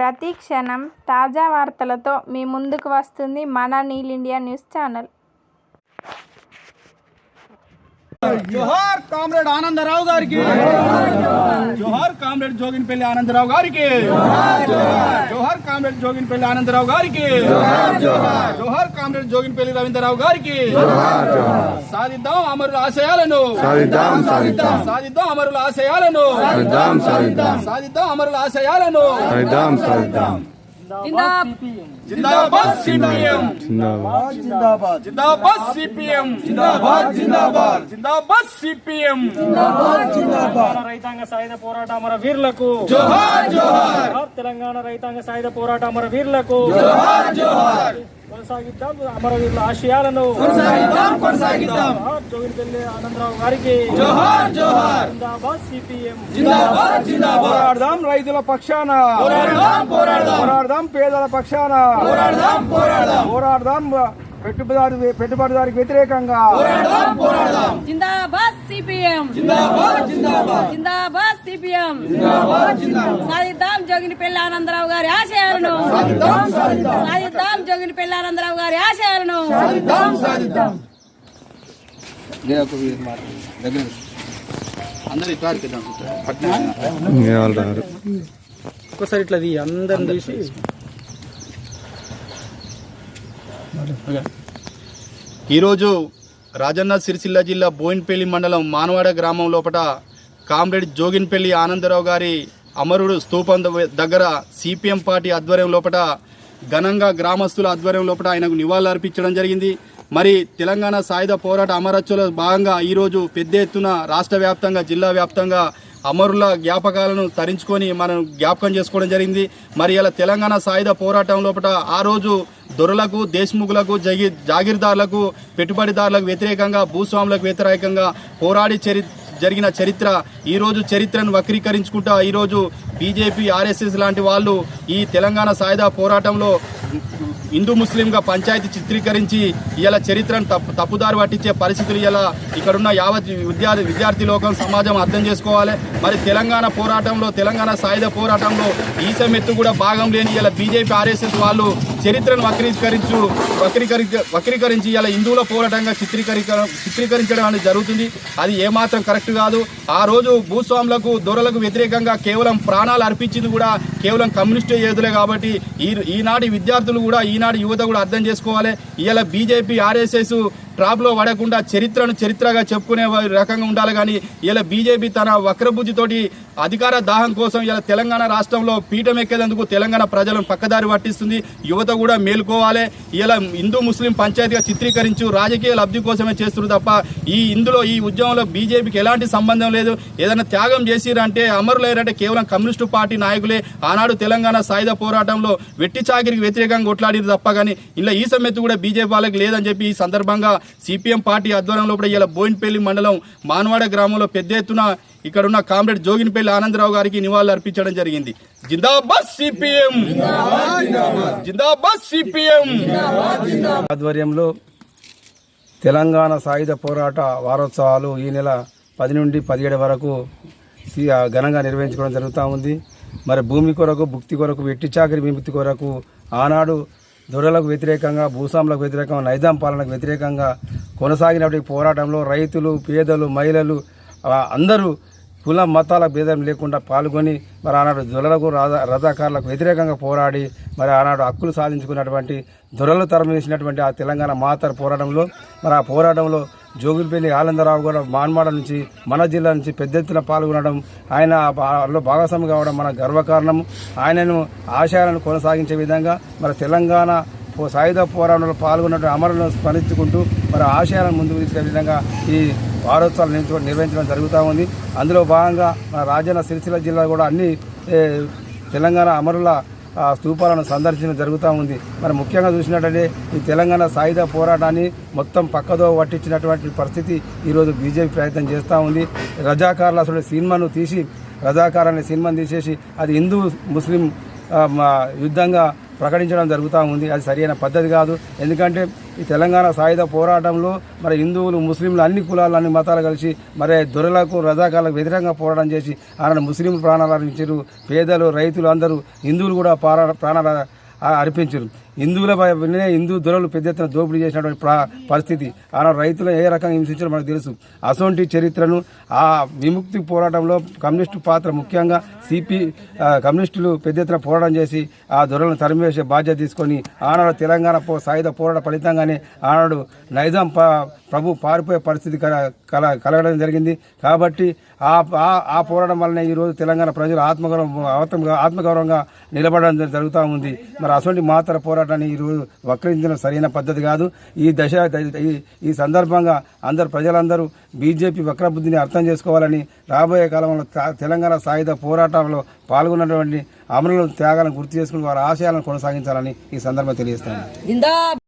ప్రతి క్షణం తాజా వార్తలతో మీ ముందుకు వస్తుంది మన నీల్ ఇండియా న్యూస్ ఛానల్. జోహార్ కామ్రేడ్ ఆనందరావు గారికి, జోహార్ కామ్రేడ్ జోగిన్పల్లి ఆనందరావు గారికి, జోహార్ కామ్రేడ్ జోగిన్పల్లి ఆనందరావు గారికి, జోహార్ కామ్రేడ్ జోగిన్పల్లి రవీంద్రరావు గారికి. సాధిద్దాం అమరుల ఆశయాలను, సాధిద్దాం అమరుల ఆశయాలను, సాధిద్దాం అమరుల ఆశయాలను. జిందాబాద్ సిపిఎం, జిందాబాద్ జిందాబాద్ సిపిఎం, జిందాబాద్ జిందాబాద్ జిందాబాద్ సిపిఎం, జిందాబాద్ జిందాబాద్. రైతాంగ సాయుధ పోరాట అమర వీరులకు జోహార్ జోహార్. తెలంగాణ రైతాంగ సాయుధ పోరాట అమర వీరులకు జోహార్ జోహార్. కొనసాగిద్దాం అమరవీరుల ఆశయాలను, కొనసాగిద్దాం. జోగిన్పల్లి ఆనందరావు గారికి జోహార్ జోహార్. జిందాబాద్ సిపిఎం, జిందాబాద్ జిందాబాద్. పోరాడదాం రైతుల పక్షాన, పోరాడదాం పోరాడదాం, పోరాడదాం పేదల పక్షాన, పోరాడదాం పోరాడదాం, పోరాడదాం పెట్టుబడిదారికి వ్యతిరేకంగా, పోరాడదాం పోరాడదాం. జిందాబాద్ సిపిఎం, జిందాబాద్ జిందాబాద్, జిందాబాద్ సిపిఎం. జిందాబాద్ జిందాబాద్. సాధిద్దాం జోగినిపల్లి ఆనందరావు గారి ఆశయాలను, సాధిద్దాం సాధిద్దాం, సాధిద్దాం జోగినిపల్లి ఆనందరావు గారి ఆశయాలను. సాధిద్దాం సాధిద్దాం. అందరూ ఇట్లా ఒక్కసారి ఇట్లా అందరిని తీసి. ఈరోజు రాజన్న సిరిసిల్ల జిల్లా బోయిన్పల్లి మండలం మానవాడ గ్రామం లోపల కామ్రేడ్ జోగిన్పల్లి ఆనందరావు గారి అమరుడు స్తూపం దగ్గర సిపిఎం పార్టీ ఆధ్వర్యం లోపల ఘనంగా గ్రామస్తుల ఆధ్వర్యం లోపల ఆయనకు నివాళులు అర్పించడం జరిగింది. మరి తెలంగాణ సాయుధ పోరాట అమరత్వంలో భాగంగా ఈరోజు పెద్ద ఎత్తున రాష్ట్ర వ్యాప్తంగా జిల్లా వ్యాప్తంగా అమరుల జ్ఞాపకాలను తరించుకొని మనం జ్ఞాపకం చేసుకోవడం జరిగింది. మరి ఇలా తెలంగాణ సాయుధ పోరాటం లోపల ఆ రోజు దొరలకు, దేశ్ముఖులకు, జాగీర్దారులకు, పెట్టుబడిదారులకు వ్యతిరేకంగా, భూస్వాములకు వ్యతిరేకంగా పోరాడి జరిగిన చరిత్ర ఈరోజు చరిత్రను వక్రీకరించుకుంటా ఈరోజు బీజేపీ, ఆర్ఎస్ఎస్ లాంటి వాళ్ళు ఈ తెలంగాణ సాయుధ పోరాటంలో హిందూ ముస్లింగా పంచాయతీ చిత్రీకరించి ఇలా చరిత్రను తప్పుదారి పట్టించే పరిస్థితులు ఇలా ఇక్కడున్న యావత్ విద్యార్థి లోకం సమాజం అర్థం చేసుకోవాలి. మరి తెలంగాణ పోరాటంలో, తెలంగాణ సాయుధ పోరాటంలో ఈసమెత్తు కూడా భాగం లేని ఇలా బీజేపీ, ఆర్ఎస్ఎస్ వాళ్ళు చరిత్రను వక్రీకరించి ఇలా హిందువుల పోరాటంగా చిత్రీకరించడం అనేది జరుగుతుంది. అది ఏమాత్రం కరెక్ట్ కాదు. ఆ రోజు భూస్వాములకు, దొరలకు వ్యతిరేకంగా కేవలం ప్రాణాలు అర్పించింది కూడా కేవలం కమ్యూనిస్టు యోధులే. కాబట్టి ఈనాటి విద్యార్థులు కూడా, ఈనాటి యువత కూడా అర్థం చేసుకోవాలి. ఇలా బీజేపీ, ఆర్ఎస్ఎస్ ట్రాప్లో పడకుండా చరిత్రగా చెప్పుకునే రకంగా ఉండాలి. కానీ ఇలా బీజేపీ తన వక్రబుద్ధితోటి అధికార దాహం కోసం ఇలా తెలంగాణ రాష్ట్రంలో పీఠం ఎక్కేందుకు తెలంగాణ ప్రజలను పక్కదారి పట్టిస్తుంది. యువత కూడా మేల్కోవాలి. ఇలా హిందూ ముస్లిం పంచాయతీగా చిత్రీకరించు రాజకీయ లబ్ధి కోసమే చేస్తున్నారు తప్ప ఈ ఉద్యమంలో బీజేపీకి ఎలాంటి సంబంధం లేదు. ఏదైనా త్యాగం చేసిరంటే, అమరులైరంటే కేవలం కమ్యూనిస్టు పార్టీ నాయకులే ఆనాడు తెలంగాణ సాయుధ పోరాటంలో వెట్టి చాకిరికి వ్యతిరేకంగా కొట్లాడిరు తప్ప కానీ ఇలా ఈ సమ్మెత్తు కూడా బీజేపీ వాళ్ళకి లేదని చెప్పి ఈ సందర్భంగా సిపిఎం పార్టీ ఆధ్వర్యంలో ఇలా బోయిన్పల్లి మండలం మానవాడ గ్రామంలో పెద్ద ఎత్తున ఇక్కడున్న కామ్రేడ్ జోగిన్పల్లి ఆనందరావు గారికి నివాళులు అర్పించడం జరిగింది. జిందాబాద్ సిపిఎం, జిందాబాద్ సిపిఎం ఆధ్వర్యంలో తెలంగాణ సాయుధ పోరాట వారోత్సవాలు ఈ నెల 10 నుండి 17 వరకు ఘనంగా నిర్వహించుకోవడం జరుగుతూ ఉంది. మరి భూమి కొరకు, భుక్తి కొరకు, వెట్టి చాకరి విముక్తి కొరకు ఆనాడు దొరలకు వ్యతిరేకంగా, భూస్వాములకు వ్యతిరేకంగా, నైజాం పాలనకు వ్యతిరేకంగా కొనసాగినటువంటి పోరాటంలో రైతులు, పేదలు, మహిళలు అందరూ కుల మతాల భేదం లేకుండా పాల్గొని మరి ఆనాడు దొరలకు, రజాకారులకు వ్యతిరేకంగా పోరాడి మరి ఆనాడు హక్కులు సాధించుకున్నటువంటి దొరలు తరమేసినటువంటి ఆ తెలంగాణ మాతర పోరాటంలో మరి ఆ పోరాటంలో జోగిన్పల్లి ఆనందరావు కూడా మాన్మాడ నుంచి, మన జిల్లా నుంచి పెద్ద ఎత్తున పాల్గొనడం, ఆయనలో భాగస్వామి కావడం మన గర్వకారణం. ఆయనను ఆశయాలను కొనసాగించే విధంగా మరి తెలంగాణ సాయుధ పోరాటంలో పాల్గొన్న అమరులను స్మరించుకుంటూ మరి ఆశయాలను ముందుకు తీసుకెళ్లే విధంగా ఈ వారోత్సవాలు నిర్వహించడం జరుగుతూ ఉంది. అందులో భాగంగా మన రాజన్న సిరిసిల్ల జిల్లా కూడా అన్ని తెలంగాణ అమరుల స్తూపాలను సందర్శించడం జరుగుతూ ఉంది. మరి ముఖ్యంగా చూసినట్లయితే ఈ తెలంగాణ సాయుధ పోరాటాన్ని మొత్తం పక్కదో పట్టించినటువంటి పరిస్థితి ఈరోజు బీజేపీ ప్రయత్నం చేస్తూ ఉంది. రజాకారులు అసలు సినిమాను తీసి, రజాకార్ అనే సినిమాను తీసేసి అది హిందూ ముస్లిం యుద్ధంగా ప్రకటించడం జరుగుతూ ఉంది. అది సరైన పద్ధతి కాదు. ఎందుకంటే ఈ తెలంగాణ సాయుధ పోరాటంలో మరి హిందువులు ముస్లింలు అన్ని కులాలు అన్ని మతాలు కలిసి మరి దొరలకు రజాకాలకు వ్యతిరేకంగా పోరాటం చేసి ఆనాడు ముస్లింలు ప్రాణాలు అర్పించారు. పేదలు రైతులు అందరూ హిందువులు కూడా ప్రాణాలు అర్పించారు. హిందూ దొరలు పెద్ద ఎత్తున దోపిడీ చేసినటువంటి పరిస్థితి ఆనాడు రైతులను ఏ రకంగా హింసించారో మనకు తెలుసు. అసొంటి చరిత్రను ఆ విముక్తి పోరాటంలో కమ్యూనిస్టు పాత్ర ముఖ్యంగా కమ్యూనిస్టులు పెద్ద ఎత్తున పోరాటం చేసి ఆ దొరలను తరిమివేసే బాధ్యత తీసుకొని ఆనాడు తెలంగాణ సాయుధ పోరాట ఫలితంగానే ఆనాడు నైజాం ప్రభు పారిపోయే పరిస్థితి కలగడం జరిగింది. కాబట్టి ఆ పోరాటం వల్లనే ఈరోజు తెలంగాణ ప్రజలు ఆత్మగౌరవంగా నిలబడడం జరుగుతూ ఉంది. మరి అసొంటి మాతర పోరాటాన్ని ఈరోజు వక్రించడం సరైన పద్ధతి కాదు. ఈ సందర్భంగా ప్రజలందరూ బీజేపీ వక్రబుద్ధిని అర్థం చేసుకోవాలని, రాబోయే కాలంలో తెలంగాణ సాయుధ పోరాటంలో పాల్గొన్నటువంటి అమరుల త్యాగాలను గుర్తు చేసుకుని వారి ఆశయాలను కొనసాగించాలని ఈ సందర్భంగా తెలియజేస్తాను.